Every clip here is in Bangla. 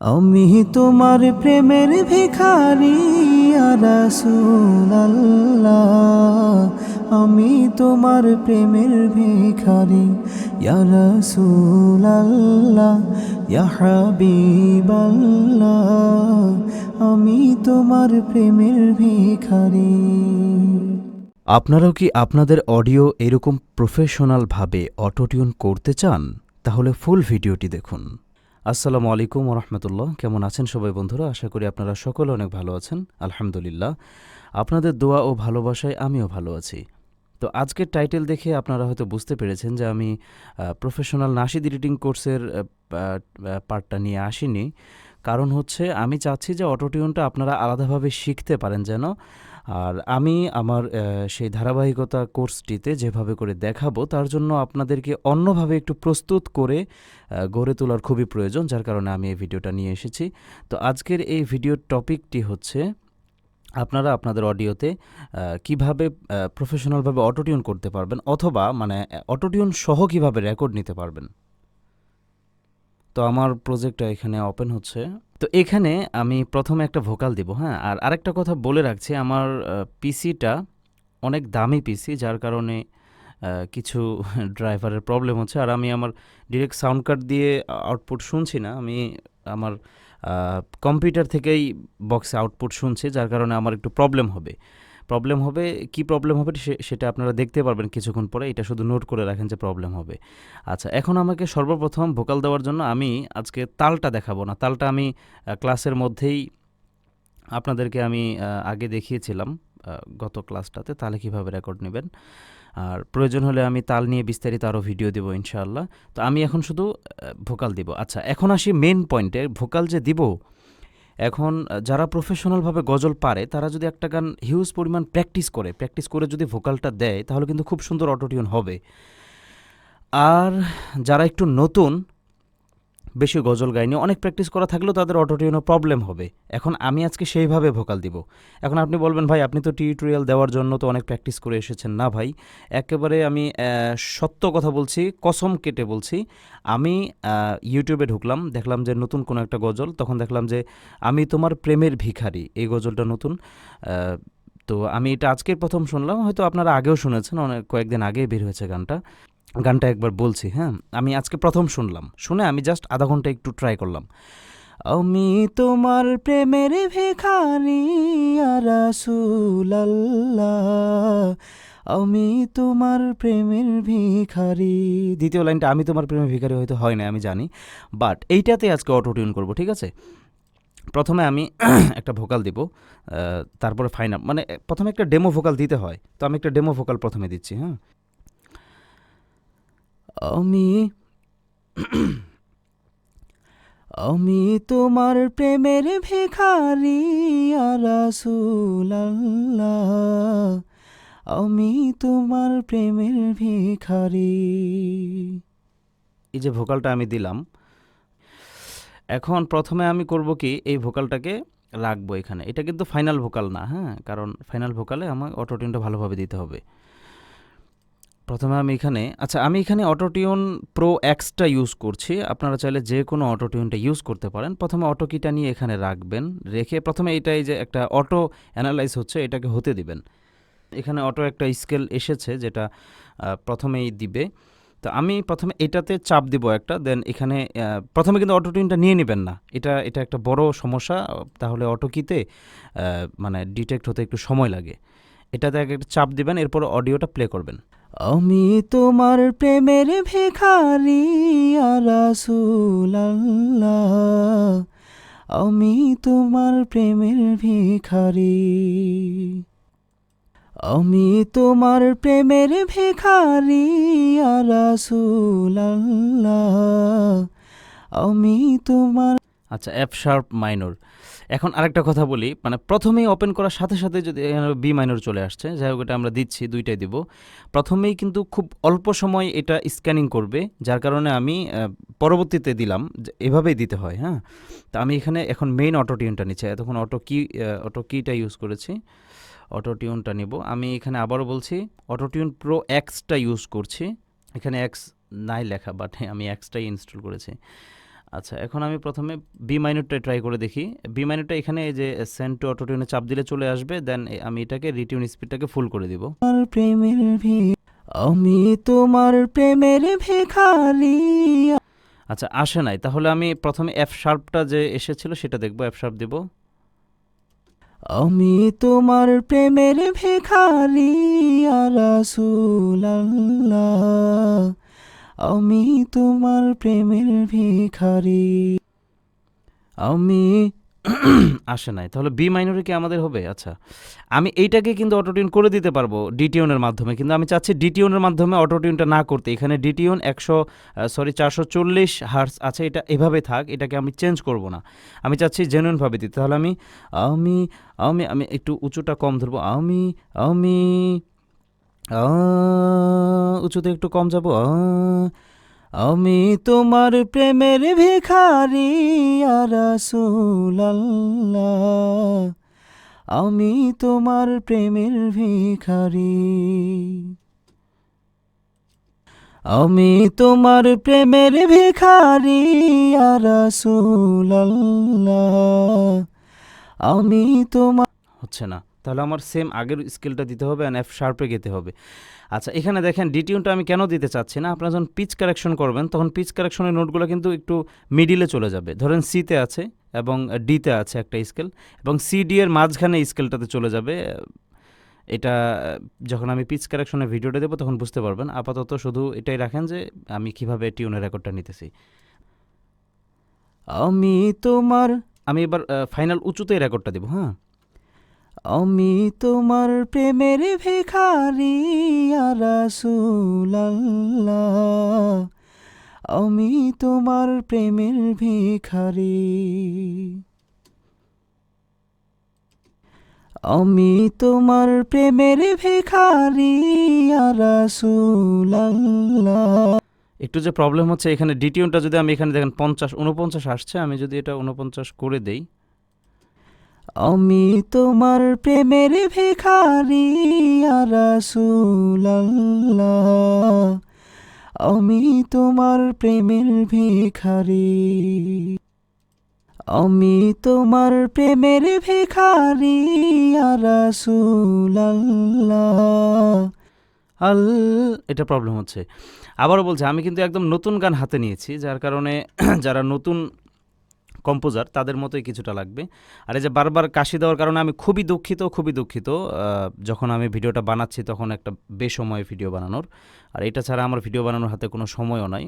আমি তোমার প্রেমের ভিখারি ইয়া রাসূলুল্লাহ, আমি তোমার প্রেমের ভিখারি ইয়া রাসূলুল্লাহ, ইয়া হাবিবাল্লাহ, আমি তোমার প্রেমের ভিখারি। আপনারাও কি আপনাদের অডিও এরকম প্রফেশনালভাবে অটোটিউন করতে চান? তাহলে ফুল ভিডিওটি দেখুন। আসসালামু আলাইকুম ওরহমতুল্লাহ। কেমন আছেন সবাই বন্ধুরা? আশা করি আপনারা সকলে অনেক ভালো আছেন। আলহামদুলিল্লাহ, আপনাদের দোয়া ও ভালোবাসায় আমিও ভালো আছি। তো আজকের টাইটেল দেখে আপনারা হয়তো বুঝতে পেরেছেন যে আমি প্রফেশনাল নাশিদ এডিটিং কোর্সের পার্টটা নিয়ে আসিনি। কারণ হচ্ছে আমি চাচ্ছি যে অটোটিউনটা আপনারা আলাদাভাবে শিখতে পারেন যেন। আর আমি আমার সেই ধারাবাহিকতা কোর্সটিতে যেভাবে করে দেখাবো তার জন্য আপনাদেরকে অন্যভাবে একটু প্রস্তুত করে গড়ে তোলার খুবই প্রয়োজন, যার কারণে আমি এই ভিডিওটা নিয়ে এসেছি। তো আজকের এই ভিডিওর টপিকটি হচ্ছে আপনারা আপনাদের অডিওতে কিভাবে প্রফেশনালভাবে অটোটিউন করতে পারবেন, অথবা মানে অটোটিউন সহ কিভাবে রেকর্ড নিতে পারবেন। তো আমার প্রজেক্টটা এখানে ওপেন হচ্ছে। তো এখানে আমি প্রথমে একটা ভোকাল দিব, হ্যাঁ। আর আরেকটা কথা বলে রাখছি, আমার পিসিটা অনেক দামি পিসি, যার কারণে কিছু ড্রাইভারের প্রবলেম হচ্ছে। আর আমি আমার ডিরেক্ট সাউন্ড কার্ড দিয়ে আউটপুট শুনছি না, আমি আমার কম্পিউটার থেকেই বক্সে আউটপুট শুনছি, যার কারণে আমার একটু প্রবলেম হবে। কি প্রবলেম হবে সেটা আপনারা দেখতে পারবেন কিছুক্ষণ পরে। এটা শুধু নোট করে রাখেন যে প্রবলেম হবে। আচ্ছা, এখন আমাকে সর্বপ্রথম ভোকাল দেওয়ার জন্য আমি আজকে তালটা দেখাবো না। তালটা আমি ক্লাসের মধ্যেই আপনাদেরকে আমি আগে দেখিয়েছিলাম গত ক্লাসটাতে, তাহলে কীভাবে রেকর্ড নেবেন। আর প্রয়োজন হলে আমি তাল নিয়ে বিস্তারিত আরও ভিডিও দেবো ইনশাআল্লাহ। তো আমি এখন শুধু ভোকাল দিব। আচ্ছা, এখন আসি মেন পয়েন্টে। ভোকাল যে দিব, এখন যারা প্রফেশনালভাবে গজল পারে তারা যদি একটা গান হিউজ পরিমাণ প্র্যাকটিস করে যদি ভোকালটা দেয়, তাহলে কিন্তু খুব সুন্দর অটোটিউন হবে। আর যারা একটু নতুন, বেশি গজল গায়নি, অনেক প্র্যাকটিস করা থাকলেও তাদের অটোটিউনের প্রবলেম হবে। এখন আমি আজকে সেইভাবে ভোকাল দিব। এখন আপনি বলবেন, ভাই আপনি তো টিউটোরিয়াল দেওয়ার জন্য তো অনেক প্র্যাকটিস করে এসেছেন। না ভাই, একেবারে আমি সত্য কথা বলছি, কসম কেটে বলছি। আমি ইউটিউবে ঢুকলাম, দেখলাম যে নতুন কোনো একটা গজল, তখন দেখলাম যে আমি তোমার প্রেমের ভিখারি, এই গজলটা নতুন। তো আমি এটা আজকের প্রথম শুনলাম, হয়তো আপনারা আগেও শুনেছেন, অনেক কয়েকদিন আগেই বের হয়েছে গানটা একবার বলছি, হ্যাঁ। আমি আজকে প্রথম শুনে আমি জাস্ট আধা ঘন্টা একটু ট্রাই করলাম। আমি তোমার প্রেমের ভিখারি ইয়া রাসূলুল্লাহ, আমি তোমার প্রেমের ভিখারি। দ্বিতীয় লাইনটা আমি তোমার প্রেমের ভিখারি হয়তো হয় না, আমি জানি, বাট এইটাতে আজকে অটোটিউন করব, ঠিক আছে। প্রথমে আমি একটা ভোকাল দিব, তারপরে ফাইনাল, মানে প্রথমে একটা ডেমো ভোকাল দিতে হয়, তো আমি একটা ডেমো ভোকাল প্রথমে দিচ্ছি, হ্যাঁ। আমি তোমার প্রেমের ভিখারি ইয়া রাসূলুল্লাহ, আমি তোমার প্রেমের ভিখারি। এই যে ভোকালটা আমি দিলাম, এখন প্রথমে আমি করব কি, এই ভোকালটাকে রাখবো এখানে। এটা কিন্তু ফাইনাল ভোকাল না, হ্যাঁ, কারণ ফাইনাল ভোকালে আমার অটোটিউনটা ভালোভাবে দিতে হবে। প্রথমে আমি এখানে অটোটিউন প্রো এক্সটা ইউজ করছি। আপনারা চাইলে যে কোনো অটোটিউনটা ইউজ করতে পারেন। প্রথমে অটো কিটা নিয়ে এখানে রাখবেন, রেখে প্রথমে এটাই যে একটা অটো অ্যানালাইজ হচ্ছে, এটাকে হতে দিবেন। এখানে অটো একটা স্কেল এসেছে, যেটা প্রথমেই দিবে। তো আমি প্রথমে এটাতে চাপ দিব একটা, দেন এখানে প্রথমে কিন্তু অটোটিউনটা নিয়ে নেবেন না, এটা একটা বড় সমস্যা। তাহলে অটো কিতে মানে ডিটেক্ট হতে একটু সময় লাগে। এটাতে একটা চাপ দিবেন, এরপর অডিওটা প্লে করবেন। আমি তোমার প্রেমের ভিখারি ইয়া রাসূলুল্লাহ, আমি তোমার প্রেমের ভিখারি, আমি তোমার প্রেমের ভিখারি ইয়া রাসূলুল্লাহ, আমি তোমার। আচ্ছা, এফ শার্প মাইনর। এখন আরেকটা কথা বলি, মানে প্রথমেই ওপেন করার সাথে সাথে যদি বি মাইনর চলে আসছে, যাই হোক, এটা আমরা দিচ্ছি, দুইটাই দিব। প্রথমেই কিন্তু খুব অল্প সময় এটা স্ক্যানিং করবে, যার কারণে আমি পরবর্তীতে দিলাম, এভাবেই দিতে হয়, হ্যাঁ। তো আমি এখানে এখন মেইন অটোটিউনটা নিচ্ছি, এতক্ষণ অটো কিটা ইউজ করেছি, অটোটিউনটা নিব। আমি এখানে আবারও বলছি, অটোটিউন প্রো এক্সটা ইউজ করছি। এখানে এক্স নাই লেখা, বাট আমি এক্সটাই ইনস্টল করেছি। আচ্ছা, এখন আমি প্রথমে বি মাইনরটা ট্রাই করে দেখি। বি মাইনরটা এখানে এই যে সেন্ড টু অটোটিউনে চাপ দিলে চলে আসবে, দেন আমি এটাকে রিটিউন স্পিডটাকে ফুল করে দিব। প্রেমের আমি তোমার প্রেমের ভিখারি। আচ্ছা, আসে নাই, তাহলে আমি প্রথমে এফ শার্পটা যে এসেছিল সেটা দেখব, এফ শার্প দিব। আমি তোমার প্রেমের ভিখারি ইয়া রাসূলুল্লাহ, আমি তোমার প্রেমের ভিখারি। আমি আসে নাই, তাহলে বি মাইনরে কি আমাদের হবে? আচ্ছা, আমি এইটাকে কিন্তু অটোটিউন করে দিতে পারবো ডিটিউনের মাধ্যমে, কিন্তু আমি চাচ্ছি ডিটিউনের মাধ্যমে অটোটিউনটা না করতে। এখানে ডিটিউন 440 হার্টজ আছে, এটা এভাবে থাক, এটাকে আমি চেঞ্জ করব না, আমি চাচ্ছি জেনুইনভাবে দিতে। তাহলে আমি আমি আমি আমি একটু উঁচুটা কম ধরবো, আমি আমি উঁচুতে একটু কম যাব। আমি তোমার প্রেমের ভিখারি ইয়া রাসূলুল্লাহ, আমি তোমার প্রেমের ভিখারি। আমি তোমার প্রেমের ভিখারি ইয়া রাসূলুল্লাহ, আমি তোমার। হচ্ছে না, তাহলে আমার সেম আগের স্কেলটা দিতে হবে, আর এফ শার্পে গেতে হবে। আচ্ছা, এখানে দেখেন ডিটিউনটা আমি কেন দিতে চাচ্ছি না, আপনারা যখন পিচ কারেকশন করবেন তখন পিচ কারেকশনের নোটগুলো কিন্তু একটু মিডিলে চলে যাবে। ধরেন সিতে আছে এবং ডিতে আছে একটা স্কেল, এবং সি ডি এর মাঝখানে স্কেলটাতে চলে যাবে। এটা যখন আমি পিচ কারেকশনের ভিডিওটা দেবো তখন বুঝতে পারবেন। আপাতত শুধু এটাই রাখেন যে আমি কিভাবে টিউনের রেকর্ডটা নিতেছি। আমি তোমার, আমি এবার ফাইনাল উঁচুতেই রেকর্ডটা দেবো। হ্যাঁ, আমি তোমার প্রেমের ভিখারি ইয়া রাসূলুল্লাহ, আমি তোমার প্রেমের ভিখারি। আমি তোমার প্রেমের ভিখারি ইয়া রাসূলুল্লাহ। একটু যে প্রবলেম হচ্ছে এখানে ডিটিউনটা, যদি আমি এখানে দেখেন 49 আসছে, আমি যদি এটা 49 করে দেই। আমি তোমার প্রেমের ভিখারি ইয়া রাসূলুল্লাহ, আমি তোমার প্রেমের ভিখারি। আমি তোমার প্রেমের ভিখারি ইয়া রাসূলুল্লাহ। এটা প্রবলেম হচ্ছে। আবারও বলছি, আমি কিন্তু একদম নতুন গান হাতে নিয়েছি, যার কারণে যারা নতুন কম্পোজার তাদের মতোই কিছুটা লাগবে। আর এই যে বারবার কাশি দেওয়ার কারণে আমি খুবই দুঃখিত। যখন আমি ভিডিওটা বানাচ্ছি তখন একটা বেসময় ভিডিও বানানোর, আর এটা ছাড়া আমার ভিডিও বানানোর হাতে কোনো সময়ও নাই।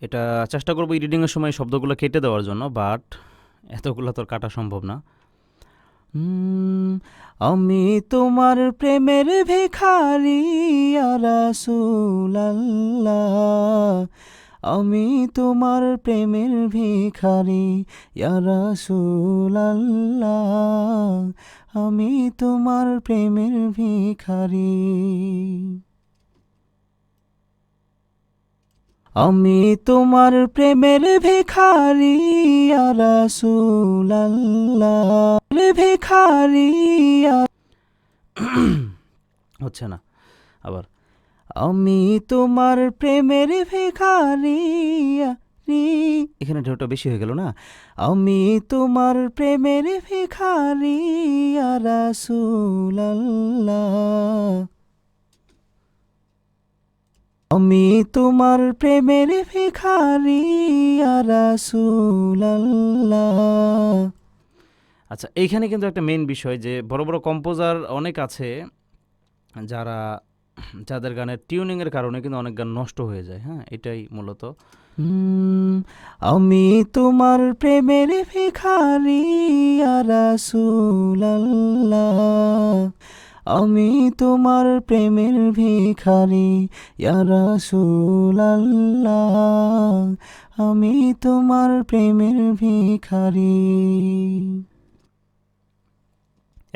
এটা চেষ্টা করবো এডিটিংয়ের সময় শব্দগুলো কেটে দেওয়ার জন্য, বাট এতগুলো তো কাটা সম্ভব না। আমি তোমার প্রেমের ভিখারি ইয়া রাসূলুল্লাহ, আমি তোমার প্রেমের ভিখারি ইয়া রাসূলুল্লাহ, আমি তোমার প্রেমের ভিখারি। আমি তোমার প্রেমের ভিখারি ইয়া রাসূলুল্লাহ, ভিখারি। হচ্ছে না, আবার আমি তোমার প্রেমের ভিখারি, এখানে ঢেউটা বেশি হয়ে গেল না। আমি তোমার প্রেমের ভিখারি ইয়া রাসূলুল্লাহ, আমি তোমার প্রেমের ভিখারি ইয়া রাসূলুল্লাহ। আচ্ছা, এইখানে কিন্তু একটা মেইন বিষয় যে বড় বড় কম্পোজার অনেক আছে যাদের গানের টিউনিংয়ের কারণে কিন্তু অনেক গান নষ্ট হয়ে যায়। হ্যাঁ, এটাই মূলত। আমি তোমার প্রেমের ভিখারি ইয়া রাসূলুল্লাহ, আমি তোমার প্রেমের ভিখারি ইয়া রাসূলুল্লাহ, আমি তোমার প্রেমের ভিখারি।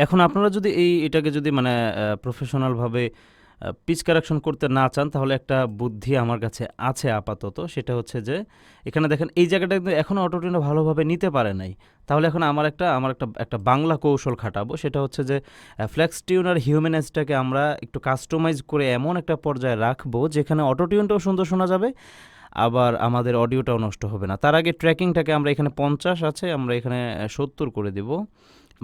এখন আপনারা যদি এটাকে যদি মানে প্রফেশনালভাবে পিচ কারেকশন করতে না চান, তাহলে একটা বুদ্ধি আমার কাছে আছে আপাতত। সেটা হচ্ছে যে এখানে দেখেন এই জায়গাটা কিন্তু এখনও অটোটিউনটা ভালোভাবে নিতে পারে নাই। তাহলে এখন আমার একটা বাংলা কৌশল খাটাবো। সেটা হচ্ছে যে ফ্লেক্স টিউনার হিউম্যানাইজটাকে আমরা একটু কাস্টমাইজ করে এমন একটা পর্যায়ে রাখবো যেখানে অটোটিউনটাও সুন্দর শোনা যাবে, আবার আমাদের অডিওটাও নষ্ট হবে না। তার আগে ট্র্যাকিংটাকে আমরা এখানে 50 আছে, আমরা এখানে 70 করে দেব।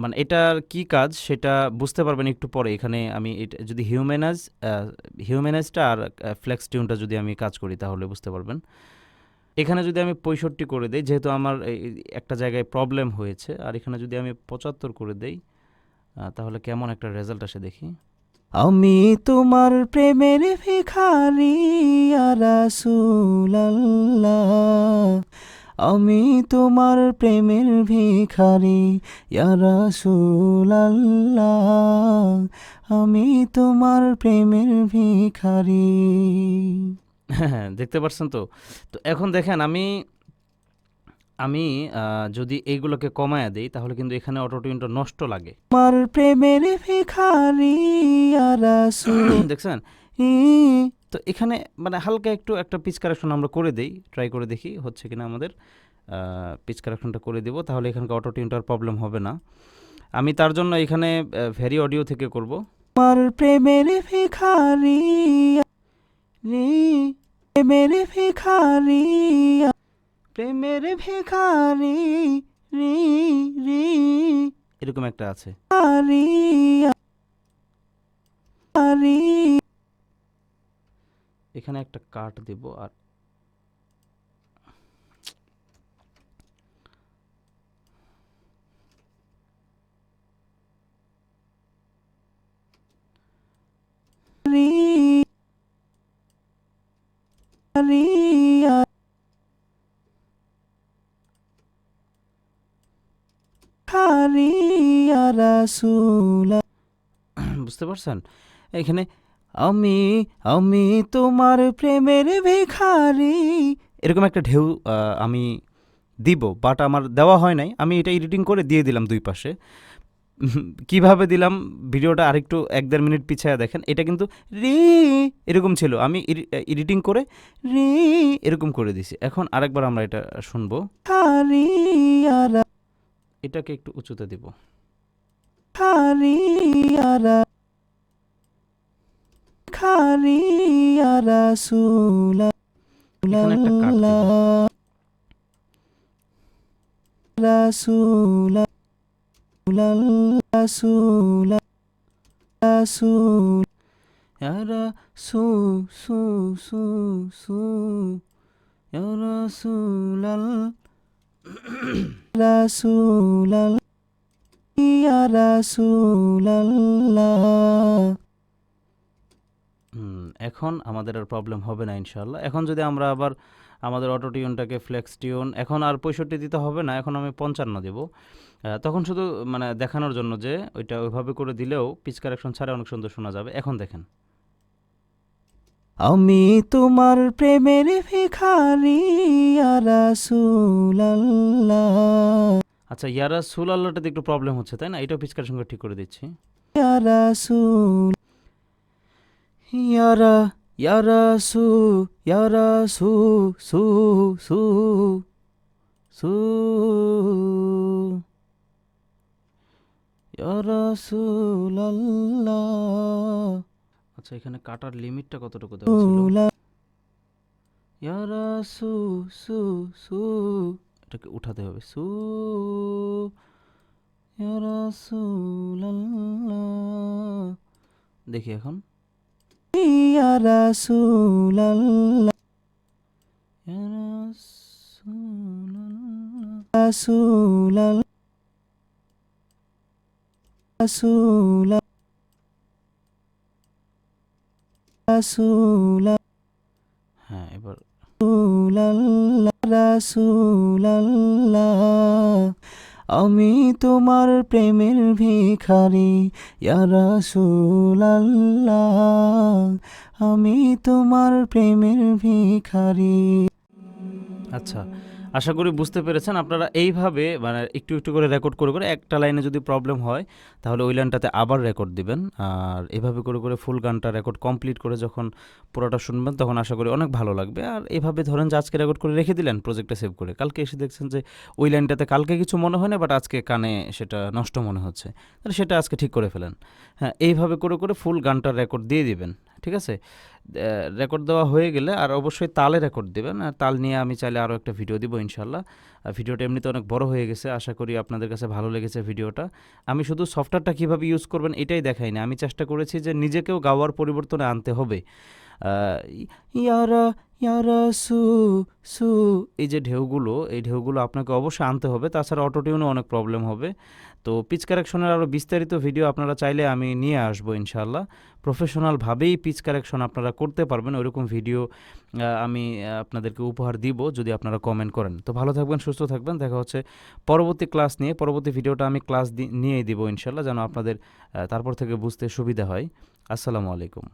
মানে এটার কি কাজ সেটা বুঝতে পারবেন একটু পরে। এখানে আমি এটা যদি হিউম্যানাইজটা আর ফ্লেক্স টিউনটা যদি আমি কাজ করি তাহলে বুঝতে পারবেন। এখানে যদি আমি 65 করে দেই, যেহেতু আমার একটা জায়গায় প্রবলেম হয়েছে, আর এখানে যদি আমি 75 করে দেই তাহলে কেমন একটা রেজাল্ট আসে দেখি। আমি তোমার প্রেমের ভিখারি ইয়া রাসূলুল্লাহ, আমি তোমার প্রেমের ভিখারি ইয়া রাসূলুল্লাহ, আমি তোমার প্রেমের ভিখারি। হ্যাঁ, দেখতে পাচ্ছেন তো? তো এখন দেখেন আমি আমি যদি এইগুলোকে কমায়া দেই তাহলে কিন্তু এখানে অটোটিউনটা নষ্ট লাগে। আমার প্রেমের ভিখারি ইয়া রাসূল দেখছেন? তো এখানে মানে হালকা একটু একটা পিচ কারেকশন আমরা করে দেই, ট্রাই করে দেখি হচ্ছে কিনা আমাদের। পিচ কারেকশনটা করে দিব, তাহলে এখানকার অটোটিউনটার প্রবলেম হবে না। আমি তার জন্য এখানে ভেরি অডিও থেকে করব। আমার প্রেমের ভিখারি রে, প্রেমের ভিখারি, প্রেমের ভিখারি রে রে, এরকম একটা আছে। এখানে একটা কাট দেব আর বুঝতে পারছেন? এখানে আমি আমি তোমার প্রেমের ভিখারি, এরকম একটা ঢেউ আমি দিব, বাট আমার দেওয়া হয় নাই। আমি এটা এডিটিং করে দিয়ে দিলাম দুই পাশে। কিভাবে দিলাম ভিডিওটা আরেকটু 1-1.5 মিনিট পিছায়া দেখেন। এটা কিন্তু রে এরকম ছিল, আমি এডিটিং করে রে এরকম করে দিছি। এখন আরেকবার আমরা এটা শুনবো। এটাকে একটু উঁচুতে দিব। এখানে একটা কাট দিব। Ya Rasulullah, ya Rasulullah। এখন আমাদের আর প্রবলেম হবে না ইনশাআল্লাহ। এখন যদি আমরা আবার আমাদের অটো টিউনটাকে ফ্লেক্স টিউন, এখন আর 65 দিতে হবে না, এখন আমি 55 দেব। তখন শুধু মানে দেখানোর জন্য যে ওইটা ওইভাবে করে দিলেও পিচ কারেকশন ছাড়া অনেক সুন্দর শোনা যাবে। এখন দেখেন, আমি তোমার প্রেমের ভিখারি ইয়া রাসূলুল্লাহ। আচ্ছা, ইয়া রাসূলুল্লাহটাতে একটু প্রবলেম হচ্ছে, তাই না? এটাও পিচ কারেকশন ঠিক করে দিচ্ছি। ইয়া রাসূল ইয়ারা ইয়ারা সু ইয়ারা সু সু সু সু ইয়া রাসূলুল্লাহ। আচ্ছা, এখানে কাটার লিমিটটা কতটুকু দেওয়া ছিল? ইয়া রাসূ সু সু, এটাকে উঠাতে হবে। সু ইয়া রাসূলুল্লাহ। দেখি এখন ইয়া রাসূলুল্লাহ, ইয়া রাসূলুল্লাহ, রাসূলুল্লাহ। হ্যাঁ, এবার রাসূলুল্লাহ, আমি তোমার প্রেমের ভিখারি ইয়া রাসূলুল্লাহ, আমি তোমার প্রেমের ভিখারি। আচ্ছা, আশা করি বুঝতে পেরেছেন। আপনারা এইভাবে মানে একটু একটু করে রেকর্ড করে করে একটা লাইনে যদি প্রবলেম হয় তাহলে ওই লাইনটাতে আবার রেকর্ড দিবেন, আর এভাবে করে করে ফুল গানটা রেকর্ড কমপ্লিট করে যখন পুরোটা শুনবেন তখন আশা করি অনেক ভালো লাগবে। আর এভাবে ধরেন যে আজকে রেকর্ড করে রেখে দিলেন প্রজেক্টে সেভ করে, কালকে এসে দেখছেন যে ওই লাইনটাতে কালকে কিছু মনে হয় না, বাট আজকে কানে সেটা নষ্ট মনে হচ্ছে, তাহলে সেটা আজকে ঠিক করে ফেলেন। হ্যাঁ, এইভাবে করে করে ফুল গানটার রেকর্ড দিয়ে দিবেন। ঠিক আছে? রেকর্ড দেওয়া হয়ে গেলে আর অবশ্যই তালে রেকর্ড দেবেন। আর তাল নিয়ে আমি চাইলে আরও একটা ভিডিও দিব ইনশাল্লাহ। ভিডিওটা এমনিতে অনেক বড় হয়ে গেছে, আশা করি আপনাদের কাছে ভালো লেগেছে ভিডিওটা। আমি শুধু সফটওয়্যারটা কীভাবে ইউজ করবেন এটাই দেখাই না, আমি চেষ্টা করেছি যে নিজেকেও গাওয়ার পরিবর্তনে আনতে হবে। ইয়ারা ইয়ারা সু সু, এই যে ঢেউগুলো, এই ঢেউগুলো আপনাকে অবশ্যই আনতে হবে, তাছাড়া অটোটিউনে অনেক প্রবলেম হবে। তো পিচ কারেকশনের আরও বিস্তারিত ভিডিও আপনারা চাইলে আমি নিয়ে আসবো ইনশাল্লাহ। প্রফেশনালভাবেই পিচ কারেকশন আপনারা করতে পারবেন, ওইরকম ভিডিও আমি আপনাদেরকে উপহার দিব যদি আপনারা কমেন্ট করেন। তো ভালো থাকবেন, সুস্থ থাকবেন, দেখা হচ্ছে পরবর্তী ক্লাস নিয়ে। পরবর্তী ভিডিওটা আমি ক্লাস নিয়েই দিব ইনশাল্লাহ, যেন আপনাদের তারপর থেকে বুঝতে সুবিধা হয়। আসসালামু আলাইকুম।